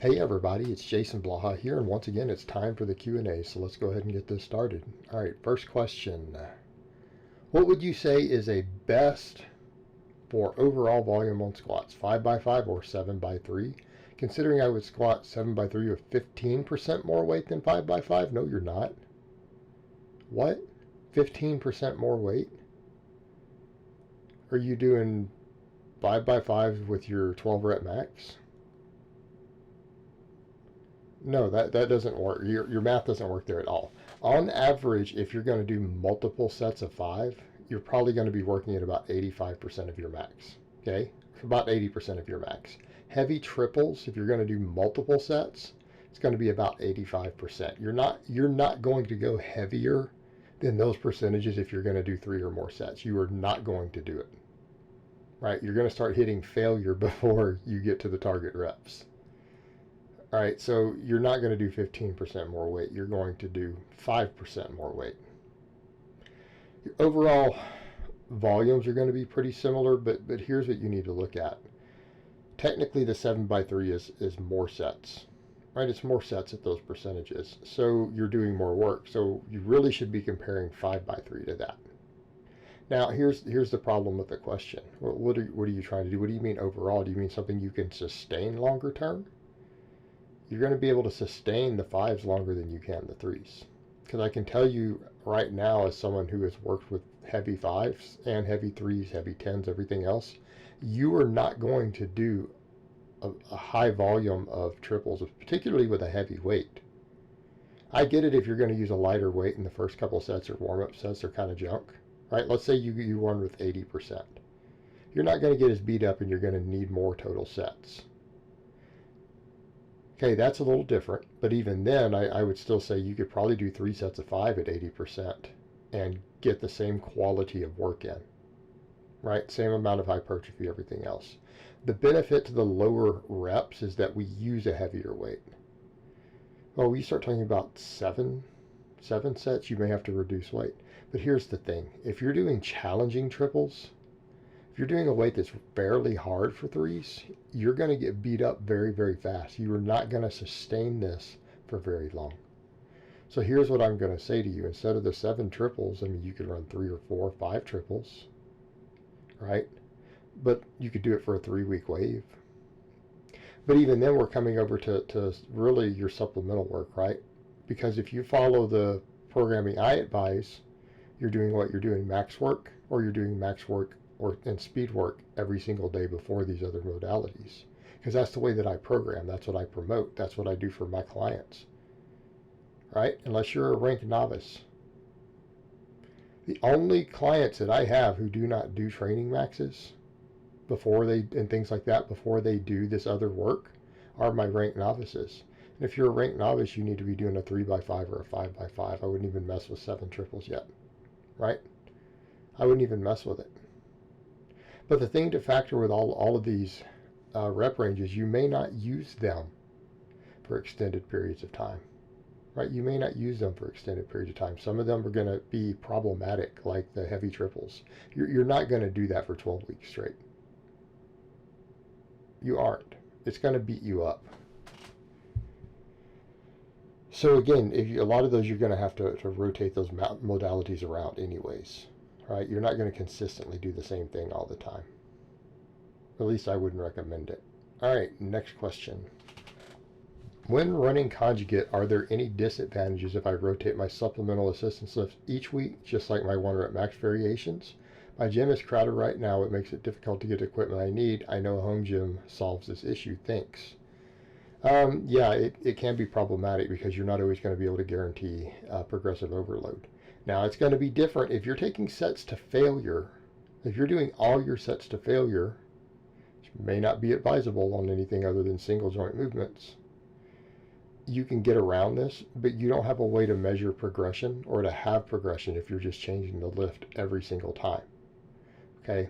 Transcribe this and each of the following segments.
Hey everybody, it's Jason Blaha here, and once again it's time for the Q&A, so let's go ahead and get this started. All right, first question. What would you say is a best for overall volume on squats, 5x5 or 7x3? Considering I would squat 7x3 with 15% more weight than 5x5? No, you're not. What? 15% more weight? Are you doing 5x5 with your 12 rep max? No, that doesn't work. Your math doesn't work there at all. On average, if you're going to do multiple sets of 5, you're probably going to be working at about 85% of your max. Okay? About 80% of your max. Heavy triples, if you're going to do multiple sets, it's going to be about 85%. You're not going to go heavier than those percentages if you're going to do 3 or more sets. You are not going to do it. Right? You're going to start hitting failure before you get to the target reps. All right, so you're not going to do 15% more weight. You're going to do 5% more weight. Your overall volumes are going to be pretty similar, but here's what you need to look at. Technically, the 7x3 is more sets, right? It's more sets at those percentages. So you're doing more work. So you really should be comparing 5x3 to that. Now, here's the problem with the question. What are you trying to do? What do you mean overall? Do you mean something you can sustain longer term? You're going to be able to sustain the 5s longer than you can the 3s. Because I can tell you right now, as someone who has worked with heavy 5s and heavy 3s, heavy 10s, everything else, you are not going to do a high volume of triples, particularly with a heavy weight. I get it if you're going to use a lighter weight in the first couple sets or warm-up sets, they're kind of junk, right? Let's say you run with 80%. You're not going to get as beat up and you're going to need more total sets. Okay, that's a little different, but even then, I would still say you could probably do 3 sets of 5 at 80% and get the same quality of work in, right? Same amount of hypertrophy, everything else. The benefit to the lower reps is that we use a heavier weight. Well, we start talking about seven sets, you may have to reduce weight. But here's the thing. If you're doing challenging triples, if you're doing a weight that's fairly hard for 3s, you're going to get beat up very, very fast. You are not going to sustain this for very long. So here's what I'm going to say to you. Instead of the 7 triples, I mean, you could run 3 or 4 or 5 triples, right? But you could do it for a 3-week wave. But even then, we're coming over to really your supplemental work, right? Because if you follow the programming I advise, you're doing what? You're doing max work, or you're doing max work and speed work every single day before these other modalities. Because that's the way that I program. That's what I promote. That's what I do for my clients. Right? Unless you're a ranked novice. The only clients that I have who do not do training maxes before they, and things like that, before they do this other work, are my ranked novices. And if you're a ranked novice, you need to be doing a 3x5 or a 5x5. I wouldn't even mess with 7 triples yet. Right? I wouldn't even mess with it. But the thing to factor with all of these rep ranges, you may not use them for extended periods of time, right? You may not use them for extended periods of time. Some of them are going to be problematic, like the heavy triples. You're not going to do that for 12 weeks straight. You aren't. It's going to beat you up. So again, a lot of those you're going to have to rotate those modalities around anyways. Right? You're not going to consistently do the same thing all the time. At least I wouldn't recommend it. All right, next question. When running conjugate, are there any disadvantages if I rotate my supplemental assistance lifts each week, just like my 1 rep max variations? My gym is crowded right now. It makes it difficult to get the equipment I need. I know a home gym solves this issue. Thanks. Yeah, it can be problematic because you're not always going to be able to guarantee progressive overload. Now, it's going to be different if you're taking sets to failure. If you're doing all your sets to failure, which may not be advisable on anything other than single joint movements, you can get around this, but you don't have a way to measure progression or to have progression if you're just changing the lift every single time. Okay?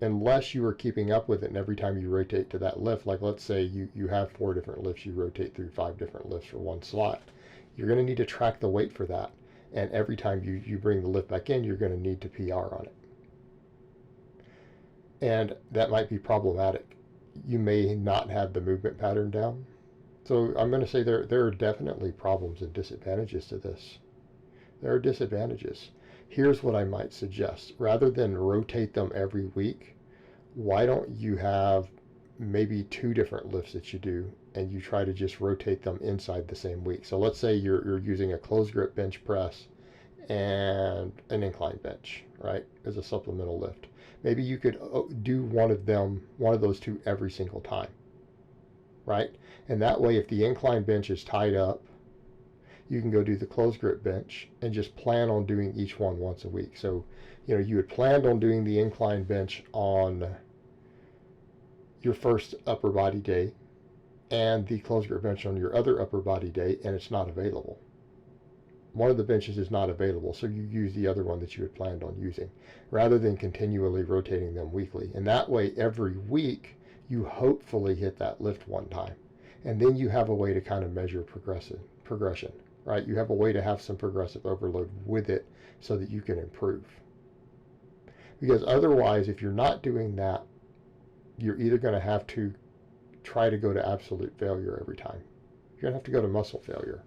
Unless you are keeping up with it, and every time you rotate to that lift, like let's say you have 4 different lifts, you rotate through 5 different lifts for one slot, you're going to need to track the weight for that. And every time you bring the lift back in, you're going to need to PR on it. And that might be problematic. you may not have the movement pattern down. So I'm going to say there are definitely problems and disadvantages to this. There are disadvantages. Here's what I might suggest. Rather than rotate them every week, why don't you have maybe 2 different lifts that you do, and you try to just rotate them inside the same week. So let's say you're using a closed grip bench press and an incline bench, right, as a supplemental lift. Maybe you could do one of those 2 every single time, right? And that way, if the incline bench is tied up, you can go do the closed grip bench and just plan on doing each one once a week. So, you had planned on doing the incline bench on your first upper body day and the closed grip bench on your other upper body day, and it's not available. One of the benches is not available, so you use the other one that you had planned on using, rather than continually rotating them weekly. And that way, every week, you hopefully hit that lift one time. And then you have a way to kind of measure progression, right? You have a way to have some progressive overload with it so that you can improve. Because otherwise, if you're not doing that, you're either going to have to try to go to absolute failure every time. You're going to have to go to muscle failure.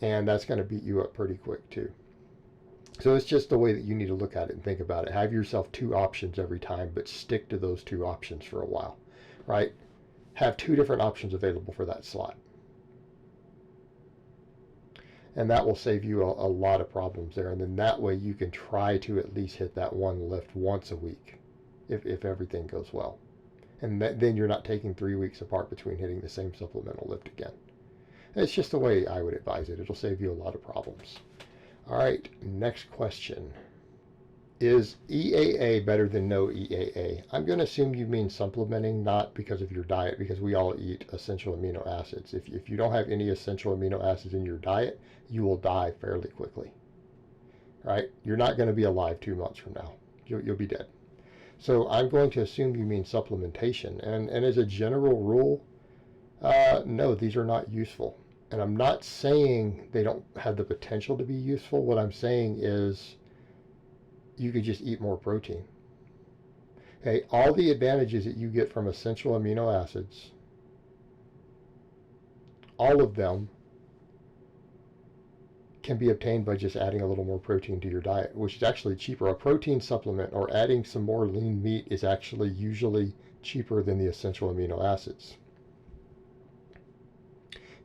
And that's going to beat you up pretty quick too. So it's just the way that you need to look at it and think about it. Have yourself 2 options every time, but stick to those 2 options for a while, right? Have 2 different options available for that slot. And that will save you a lot of problems there. And then that way you can try to at least hit that one lift once a week if everything goes well. And then you're not taking 3 weeks apart between hitting the same supplemental lift again. It's just the way I would advise it. It'll save you a lot of problems. All right, next question. Is EAA better than no EAA? I'm going to assume you mean supplementing, not because of your diet, because we all eat essential amino acids. If you don't have any essential amino acids in your diet, you will die fairly quickly. Right? You're not going to be alive 2 months from now. You'll be dead. So I'm going to assume you mean supplementation. And as a general rule, no, these are not useful. And I'm not saying they don't have the potential to be useful. What I'm saying is you could just eat more protein. Okay, all the advantages that you get from essential amino acids, all of them can be obtained by just adding a little more protein to your diet, which is actually cheaper. A protein supplement or adding some more lean meat is actually usually cheaper than the essential amino acids.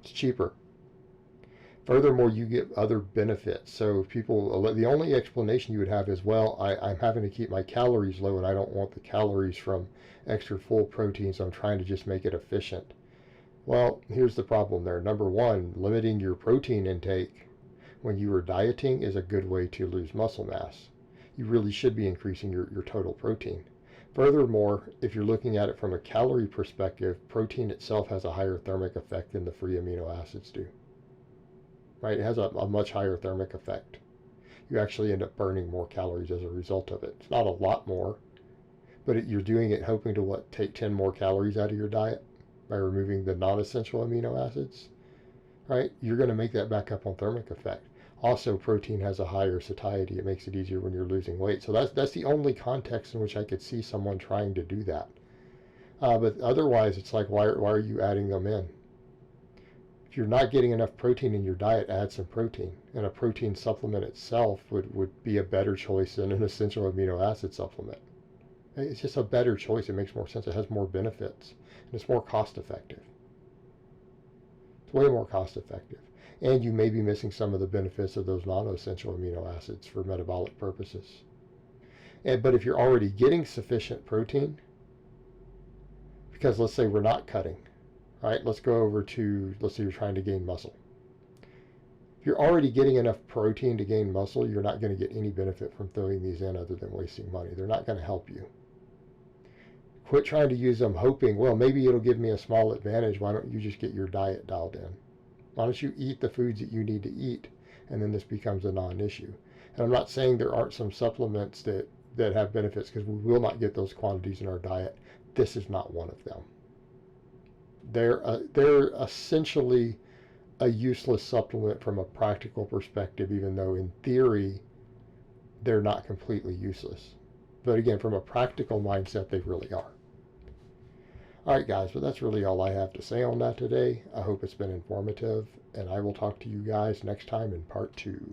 It's cheaper. Furthermore, you get other benefits. So the only explanation you would have is, well, I'm having to keep my calories low and I don't want the calories from extra full protein, so I'm trying to just make it efficient. Well, here's the problem there. Number one, limiting your protein intake when you are dieting is a good way to lose muscle mass. You really should be increasing your total protein. Furthermore, if you're looking at it from a calorie perspective, protein itself has a higher thermic effect than the free amino acids do. Right? It has a much higher thermic effect. You actually end up burning more calories as a result of it. It's not a lot more, but you're doing it hoping to take 10 more calories out of your diet by removing the non-essential amino acids. Right? You're going to make that back up on thermic effect. Also, protein has a higher satiety. It makes it easier when you're losing weight. So that's the only context in which I could see someone trying to do that. But otherwise, it's like, why are you adding them in? If you're not getting enough protein in your diet, add some protein. And a protein supplement itself would be a better choice than an essential amino acid supplement. It's just a better choice. It makes more sense. It has more benefits. And it's more cost effective. It's way more cost effective. And you may be missing some of the benefits of those non-essential amino acids for metabolic purposes. But if you're already getting sufficient protein, because let's say we're not cutting, right? Let's go over to, let's say you're trying to gain muscle. If you're already getting enough protein to gain muscle, you're not going to get any benefit from throwing these in other than wasting money. They're not going to help you. Quit trying to use them hoping, well, maybe it'll give me a small advantage. Why don't you just get your diet dialed in? Why don't you eat the foods that you need to eat? And then this becomes a non-issue. And I'm not saying there aren't some supplements that have benefits, because we will not get those quantities in our diet. This is not one of them. They're essentially a useless supplement from a practical perspective, even though in theory they're not completely useless. But again, from a practical mindset, they really are. All right, guys, but that's really all I have to say on that today. I hope it's been informative, and I will talk to you guys next time in part 2.